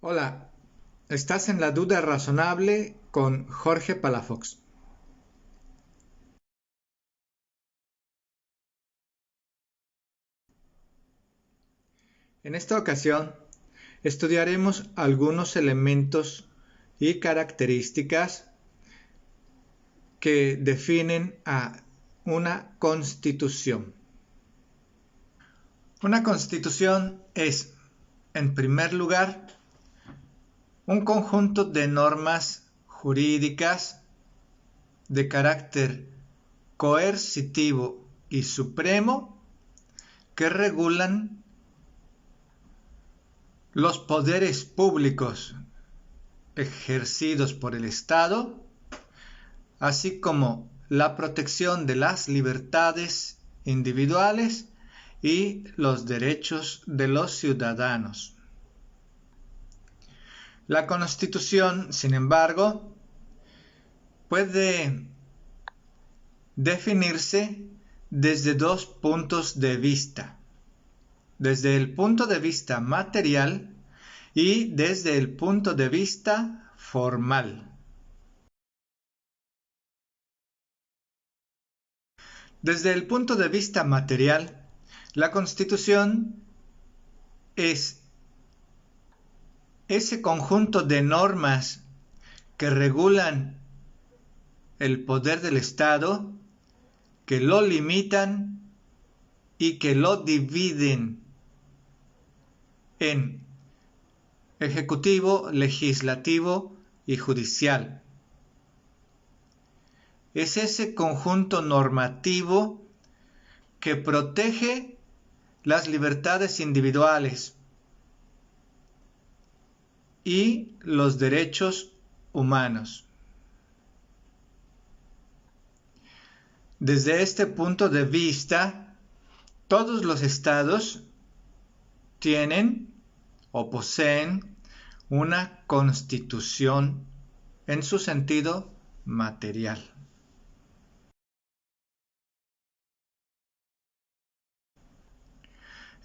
Hola, estás en La Duda Razonable con Jorge Palafox. En esta ocasión estudiaremos algunos elementos y características que definen a una constitución. Una constitución es, en primer lugar, un conjunto de normas jurídicas de carácter coercitivo y supremo que regulan los poderes públicos ejercidos por el Estado, así como la protección de las libertades individuales y los derechos de los ciudadanos. La Constitución, sin embargo, puede definirse desde dos puntos de vista: desde el punto de vista material y desde el punto de vista formal. Desde el punto de vista material, la Constitución es ese conjunto de normas que regulan el poder del Estado, que lo limitan y que lo dividen en ejecutivo, legislativo y judicial. Es ese conjunto normativo que protege las libertades individuales y los derechos humanos. Desde este punto de vista, todos los estados tienen o poseen una constitución en su sentido material.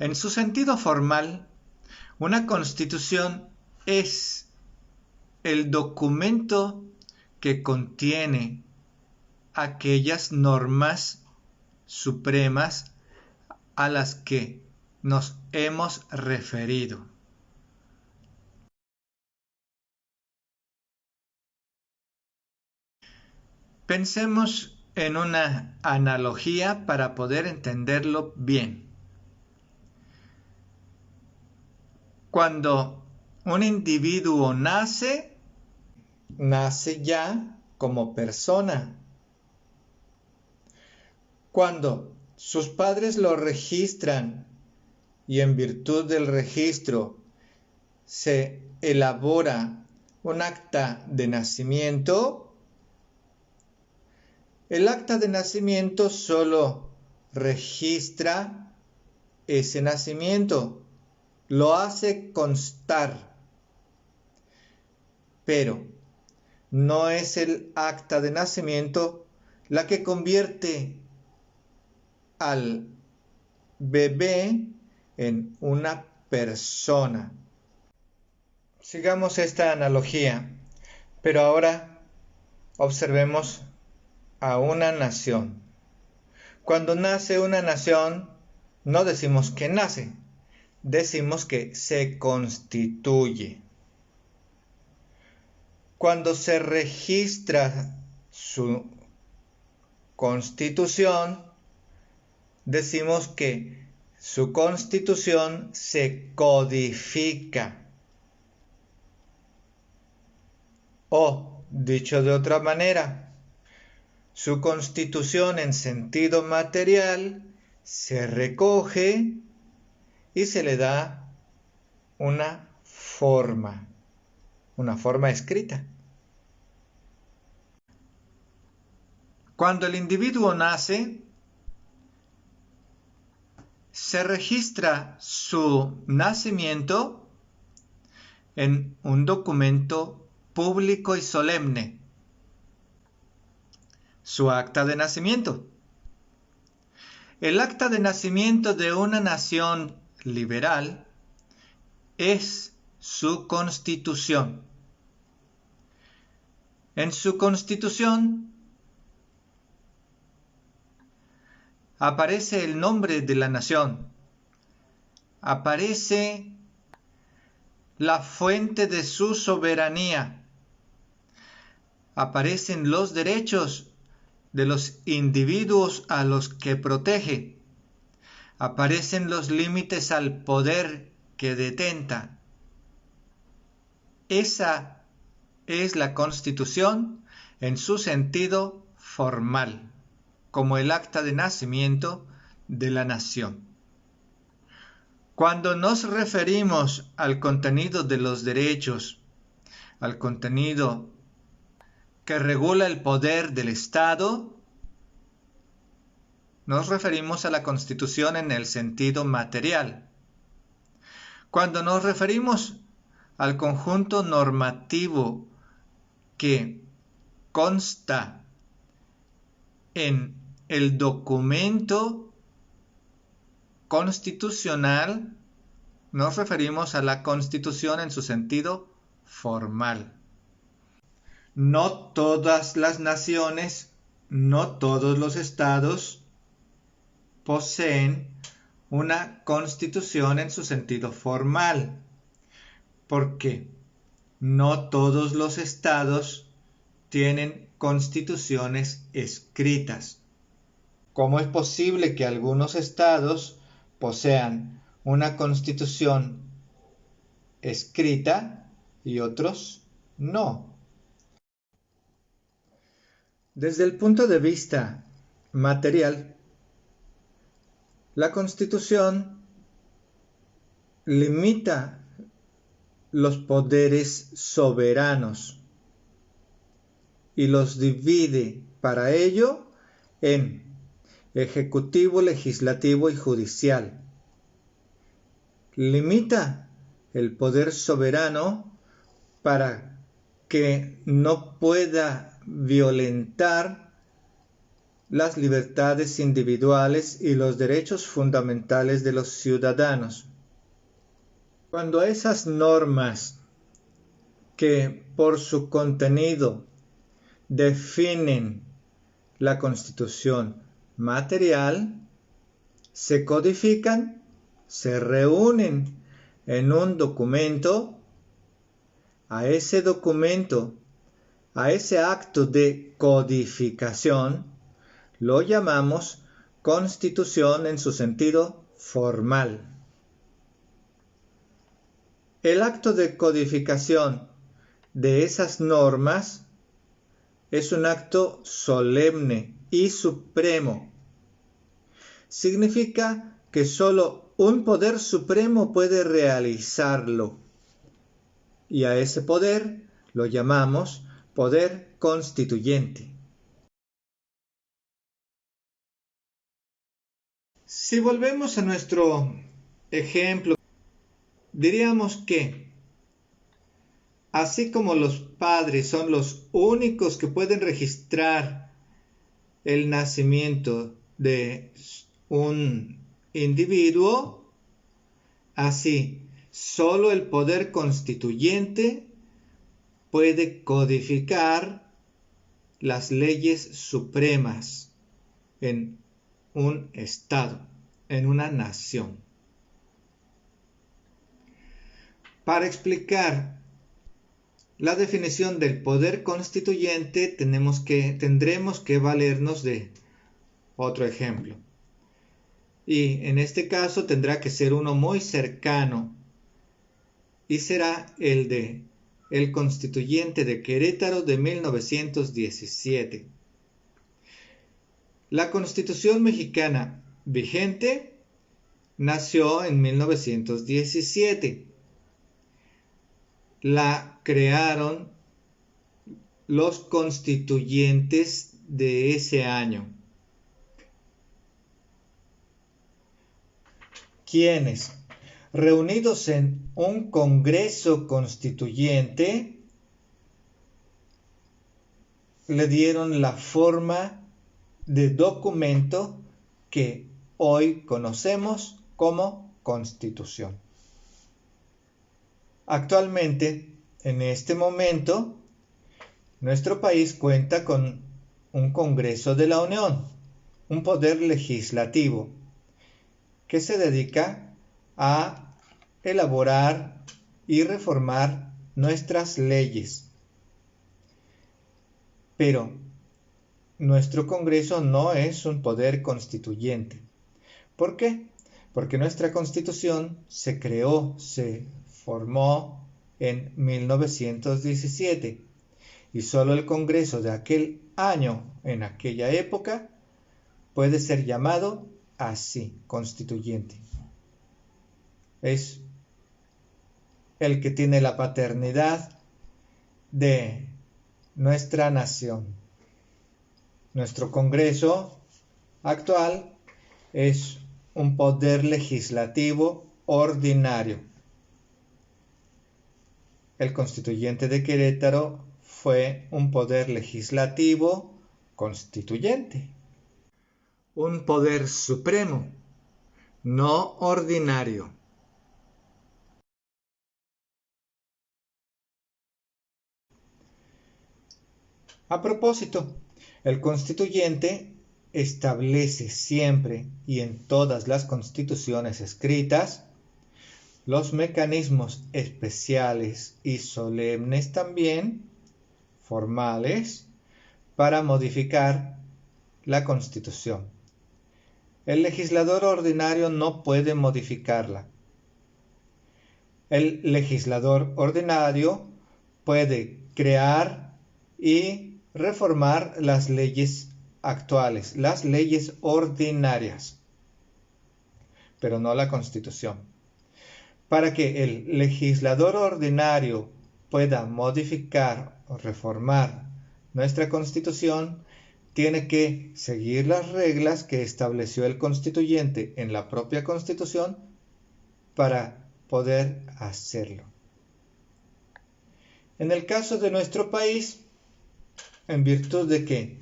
En su sentido formal, una constitución es el documento que contiene aquellas normas supremas a las que nos hemos referido. Pensemos en una analogía para poder entenderlo bien. Cuando un individuo nace ya como persona. Cuando sus padres lo registran y en virtud del registro se elabora un acta de nacimiento, el acta de nacimiento solo registra ese nacimiento, lo hace constar, pero no es el acta de nacimiento la que convierte al bebé en una persona. Sigamos esta analogía, pero ahora observemos a una nación. Cuando nace una nación, no decimos que nace, decimos que se constituye. Cuando se registra su constitución, decimos que su constitución se codifica. O, dicho de otra manera, su constitución en sentido material se recoge y se le da una forma escrita. Cuando el individuo nace, se registra su nacimiento en un documento público y solemne, su acta de nacimiento. El acta de nacimiento de una nación liberal es su constitución. En su constitución aparece el nombre de la nación, aparece la fuente de su soberanía, aparecen los derechos de los individuos a los que protege, aparecen los límites al poder que detenta. Esa es la Constitución en su sentido formal, como el acta de nacimiento de la nación. Cuando nos referimos al contenido de los derechos, al contenido que regula el poder del Estado, nos referimos a la Constitución en el sentido material. Cuando nos referimos al conjunto normativo que consta en el documento constitucional, nos referimos a la Constitución en su sentido formal. No todas las naciones, no todos los estados poseen una constitución en su sentido formal, porque no todos los estados tienen constituciones escritas. ¿Cómo es posible que algunos estados posean una constitución escrita y otros no? Desde el punto de vista material, la Constitución limita los poderes soberanos y los divide para ello en ejecutivo, legislativo y judicial. Limita el poder soberano para que no pueda violentar las libertades individuales y los derechos fundamentales de los ciudadanos. Cuando esas normas que por su contenido definen la Constitución material se codifican, se reúnen en un documento, a ese documento, a ese acto de codificación, lo llamamos Constitución en su sentido formal. El acto de codificación de esas normas es un acto solemne y supremo. Significa que solo un poder supremo puede realizarlo. Y a ese poder lo llamamos poder constituyente. Si volvemos a nuestro ejemplo, diríamos que así como los padres son los únicos que pueden registrar el nacimiento de un individuo, así solo el poder constituyente puede codificar las leyes supremas en un estado, en una nación. Para explicar la definición del poder constituyente tendremos que valernos de otro ejemplo. Y en este caso tendrá que ser uno muy cercano y será el de el Constituyente de Querétaro de 1917. La Constitución mexicana vigente nació en 1917. La crearon los constituyentes de ese año. ¿Quiénes? Reunidos en un Congreso Constituyente, le dieron la forma de documento que hoy conocemos como Constitución. Actualmente, en este momento, nuestro país cuenta con un Congreso de la Unión, un poder legislativo, que se dedica a elaborar y reformar nuestras leyes. Pero nuestro Congreso no es un poder constituyente. ¿Por qué? Porque nuestra Constitución se creó, se formó en 1917 y solo el Congreso de aquel año, en aquella época, puede ser llamado así, constituyente. Es el que tiene la paternidad de nuestra nación. Nuestro Congreso actual es un poder legislativo ordinario. El constituyente de Querétaro fue un poder legislativo constituyente. Un poder supremo, no ordinario. A propósito, el constituyente establece siempre y en todas las constituciones escritas los mecanismos especiales y solemnes también, formales, para modificar la Constitución. El legislador ordinario no puede modificarla. El legislador ordinario puede crear y reformar las leyes actuales, las leyes ordinarias, pero no la Constitución. Para que el legislador ordinario pueda modificar o reformar nuestra Constitución, tiene que seguir las reglas que estableció el constituyente en la propia Constitución para poder hacerlo. En el caso de nuestro país, en virtud de que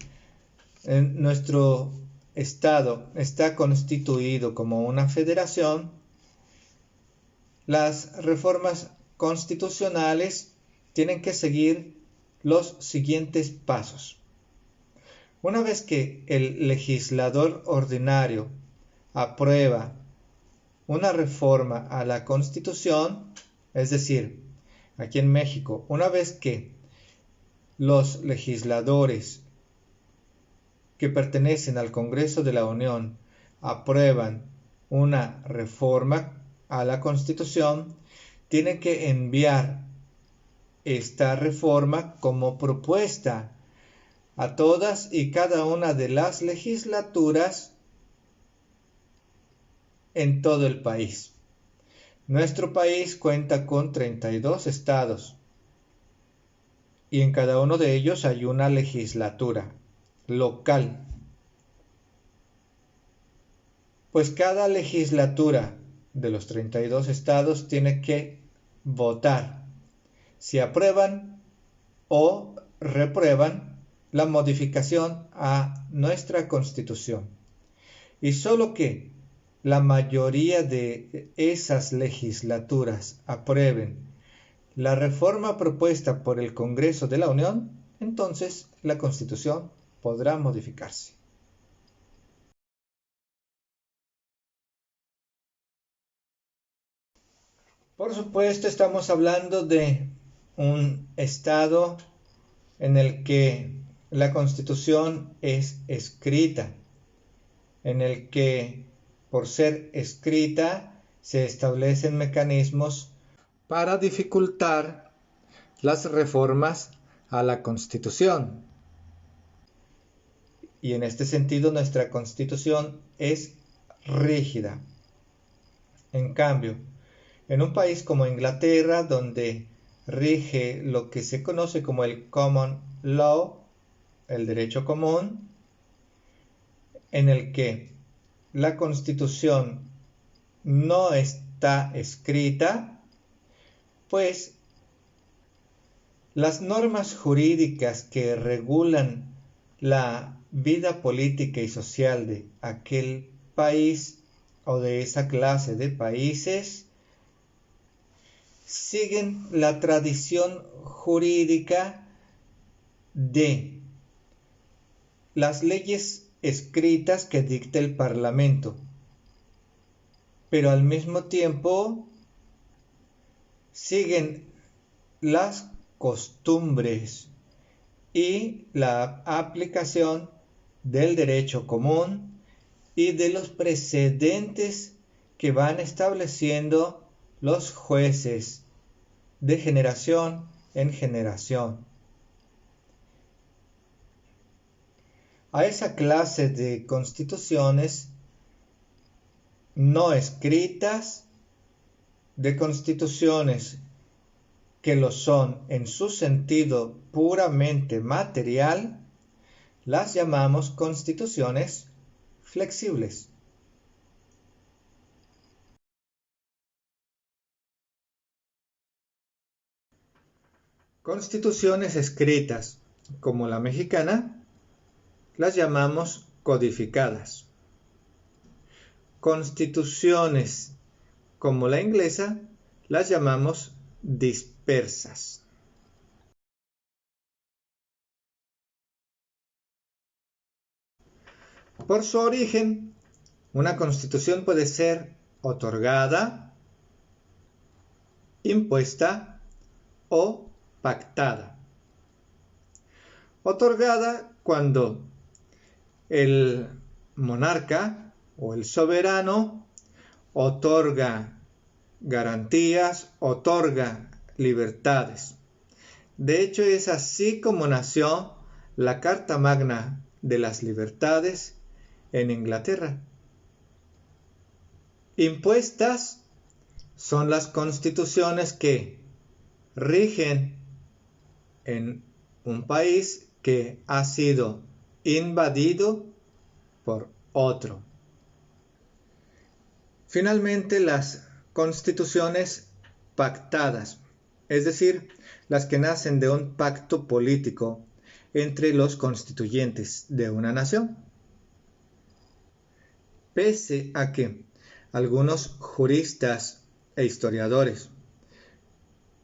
nuestro Estado está constituido como una federación, las reformas constitucionales tienen que seguir los siguientes pasos. Una vez que el legislador ordinario aprueba una reforma a la Constitución, es decir, aquí en México, una vez que los legisladores que pertenecen al Congreso de la Unión aprueban una reforma a la Constitución, tienen que enviar esta reforma como propuesta a todas y cada una de las legislaturas en todo el país. Nuestro país cuenta con 32 estados y en cada uno de ellos hay una legislatura local. Pues cada legislatura de los 32 estados tiene que votar si aprueban o reprueban la modificación a nuestra Constitución. Y solo que la mayoría de esas legislaturas aprueben la reforma propuesta por el Congreso de la Unión, entonces la Constitución podrá modificarse. Por supuesto, estamos hablando de un estado en el que la Constitución es escrita, en el que, por ser escrita, se establecen mecanismos para dificultar las reformas a la Constitución. Y en este sentido, nuestra Constitución es rígida. En cambio, en un país como Inglaterra, donde rige lo que se conoce como el common law, el derecho común, en el que la Constitución no está escrita, pues las normas jurídicas que regulan la vida política y social de aquel país o de esa clase de países siguen la tradición jurídica de las leyes escritas que dicta el Parlamento, pero al mismo tiempo siguen las costumbres y la aplicación del derecho común y de los precedentes que van estableciendo los jueces de generación en generación. A esa clase de constituciones no escritas, de constituciones que lo son en su sentido puramente material, las llamamos constituciones flexibles. Constituciones escritas, como la mexicana, las llamamos codificadas. Constituciones, como la inglesa, las llamamos dispersas. Por su origen, una constitución puede ser otorgada, impuesta o pactada. Otorgada cuando el monarca o el soberano otorga garantías, otorga libertades. De hecho, es así como nació la Carta Magna de las Libertades en Inglaterra. Impuestas son las constituciones que rigen en un país que ha sido invadido por otro. Finalmente, las constituciones pactadas, es decir, las que nacen de un pacto político entre los constituyentes de una nación. Pese a que algunos juristas e historiadores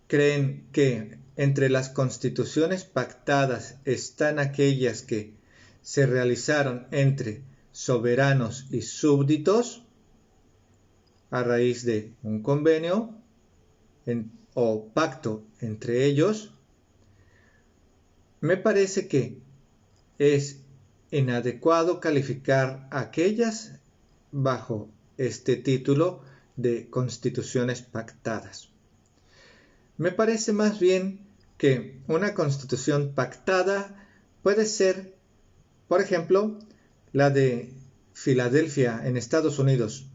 creen que entre las constituciones pactadas están aquellas que se realizaron entre soberanos y súbditos a raíz de un convenio o pacto entre ellos, me parece que es inadecuado calificar aquellas bajo este título de constituciones pactadas. Me parece más bien que una constitución pactada puede ser, por ejemplo, la de Filadelfia en Estados Unidos,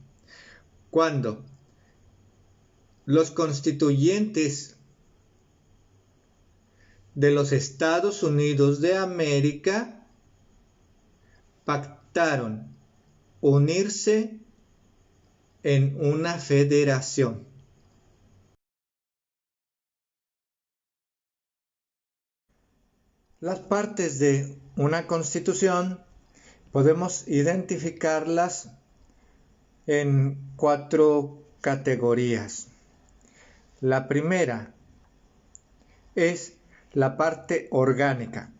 cuando los constituyentes de los Estados Unidos de América pactaron unirse en una federación. Las partes de una constitución podemos identificarlas en 4 categorías. La primera es la parte orgánica,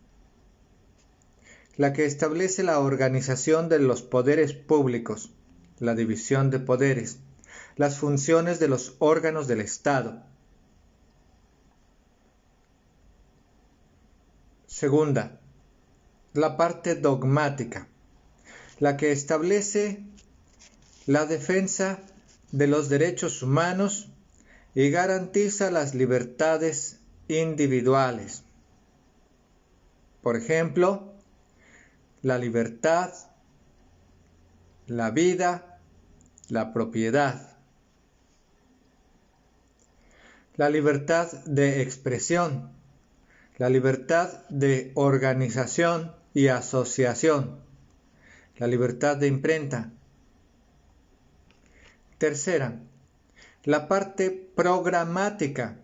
la que establece la organización de los poderes públicos, la división de poderes, las funciones de los órganos del Estado. Segunda, la parte dogmática, la que establece la defensa de los derechos humanos y garantiza las libertades individuales. Por ejemplo, la libertad, la vida, la propiedad. La libertad de expresión, la libertad de organización y asociación, la libertad de imprenta. Tercera, la parte programática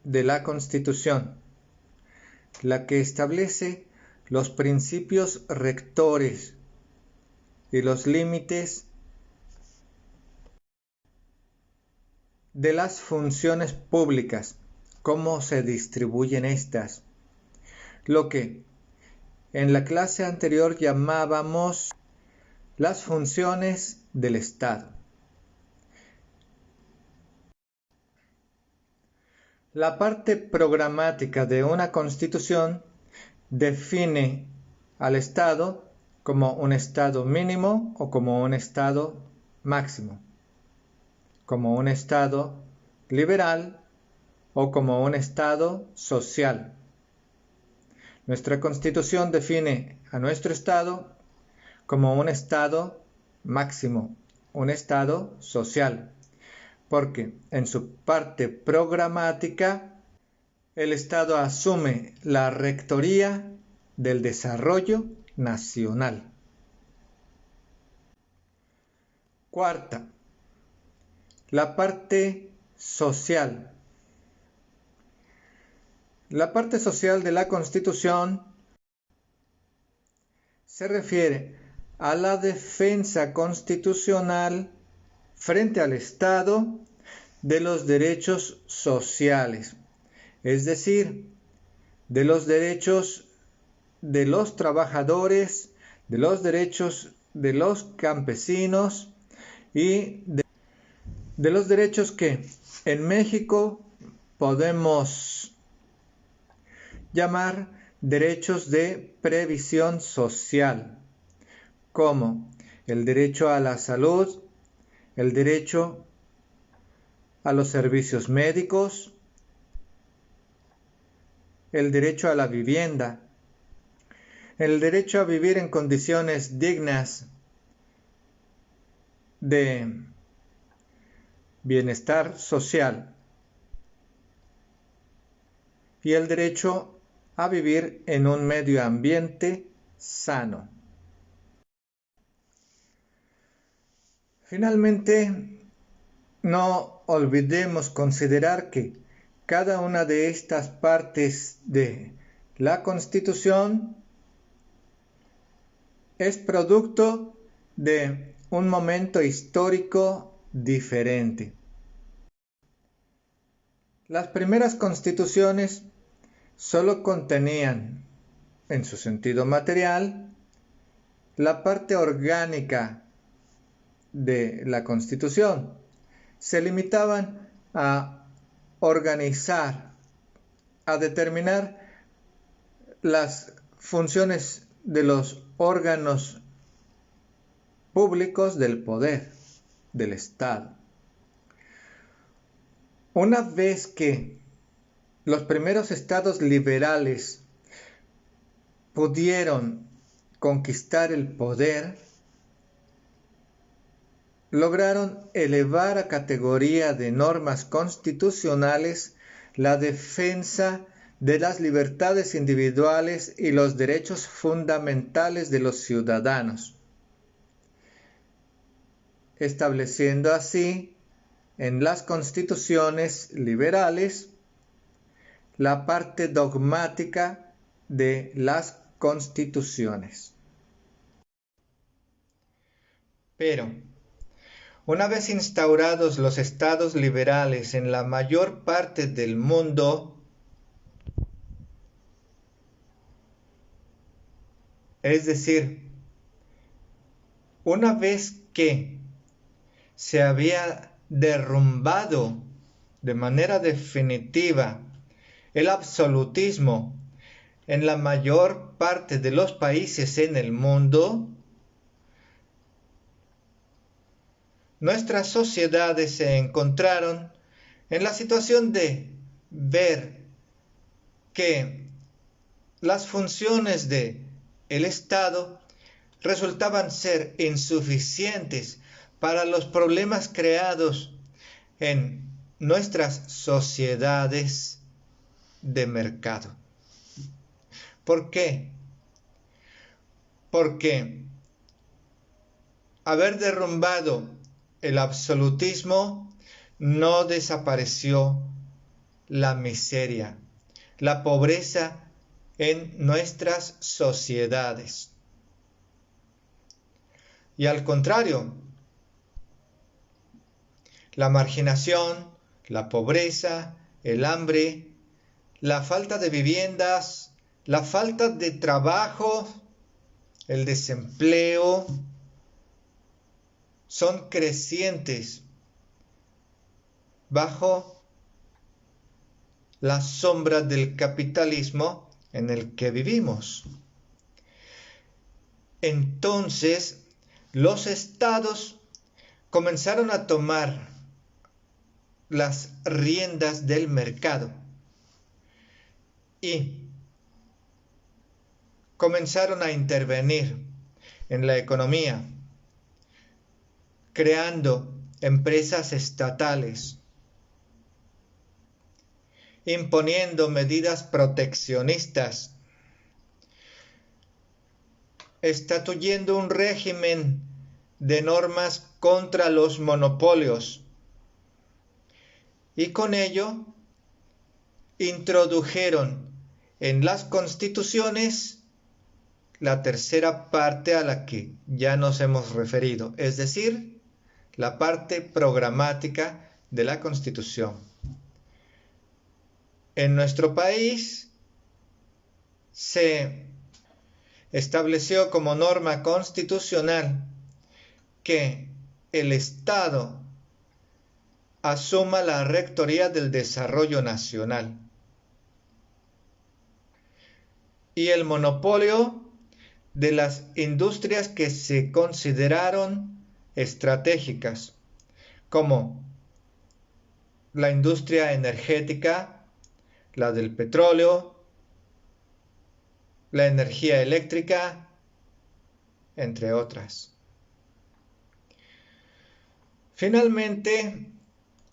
de la Constitución, la que establece los principios rectores y los límites de las funciones públicas, cómo se distribuyen estas, lo que en la clase anterior llamábamos las funciones del Estado. La parte programática de una Constitución define al Estado como un Estado mínimo o como un Estado máximo, como un Estado liberal o como un Estado social. Nuestra Constitución define a nuestro Estado como un Estado máximo, un Estado social, porque en su parte programática el Estado asume la rectoría del desarrollo nacional. Cuarta, la parte social. La parte social de la Constitución se refiere a la defensa constitucional frente al Estado de los derechos sociales, es decir, de los derechos de los trabajadores, de los derechos de los campesinos y de los derechos que en México podemos llamar derechos de previsión social, como el derecho a la salud, el derecho a los servicios médicos, el derecho a la vivienda, el derecho a vivir en condiciones dignas de bienestar social y el derecho a vivir en un medio ambiente sano. Finalmente, no olvidemos considerar que cada una de estas partes de la Constitución es producto de un momento histórico diferente. Las primeras constituciones solo contenían, en su sentido material, la parte orgánica de la Constitución. Se limitaban a organizar, a determinar las funciones de los órganos públicos del poder del Estado. Una vez que los primeros estados liberales pudieron conquistar el poder, lograron elevar a categoría de normas constitucionales la defensa de las libertades individuales y los derechos fundamentales de los ciudadanos, estableciendo así en las constituciones liberales la parte dogmática de las constituciones. Pero, una vez instaurados los estados liberales en la mayor parte del mundo, es decir, una vez que se había derrumbado de manera definitiva el absolutismo en la mayor parte de los países en el mundo, nuestras sociedades se encontraron en la situación de ver que las funciones del Estado resultaban ser insuficientes para los problemas creados en nuestras sociedades de mercado. ¿Por qué? Porque haber derrumbado el absolutismo no desapareció la miseria, la pobreza en nuestras sociedades. Y al contrario, la marginación, la pobreza, el hambre, la falta de viviendas, la falta de trabajo, el desempleo, son crecientes bajo la sombra del capitalismo en el que vivimos. Entonces, los estados comenzaron a tomar las riendas del mercado y comenzaron a intervenir en la economía, creando empresas estatales, imponiendo medidas proteccionistas, instituyendo un régimen de normas contra los monopolios y con ello introdujeron en las constituciones la tercera parte a la que ya nos hemos referido, es decir, la parte programática de la Constitución. En nuestro país se estableció como norma constitucional que el Estado asuma la rectoría del desarrollo nacional y el monopolio de las industrias que se consideraron estratégicas, como la industria energética, la del petróleo, la energía eléctrica, entre otras. Finalmente,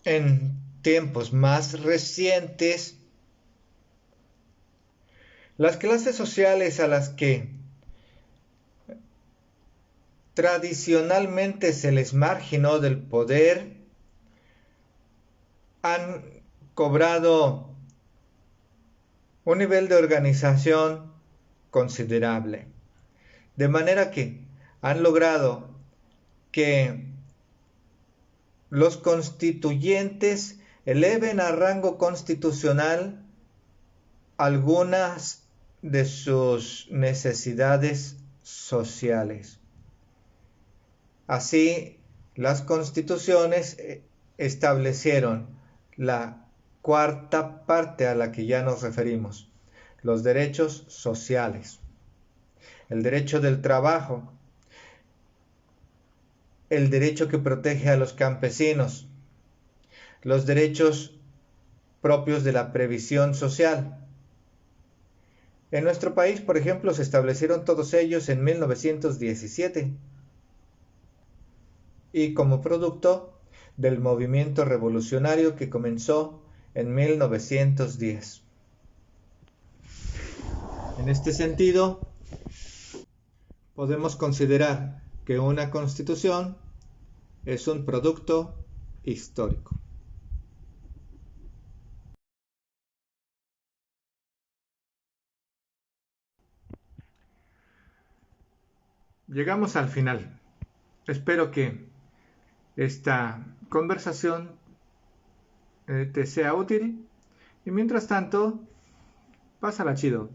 en tiempos más recientes, las clases sociales a las que tradicionalmente se les marginó del poder han cobrado un nivel de organización considerable, de manera que han logrado que los constituyentes eleven a rango constitucional algunas de sus necesidades sociales. Así, las constituciones establecieron la cuarta parte a la que ya nos referimos, los derechos sociales, el derecho del trabajo, el derecho que protege a los campesinos, los derechos propios de la previsión social. En nuestro país, por ejemplo, se establecieron todos ellos en 1917 y como producto del movimiento revolucionario que comenzó en 1910. En este sentido, podemos considerar que una constitución es un producto histórico. Llegamos al final. Espero que esta conversación te sea útil y mientras tanto, pásala chido.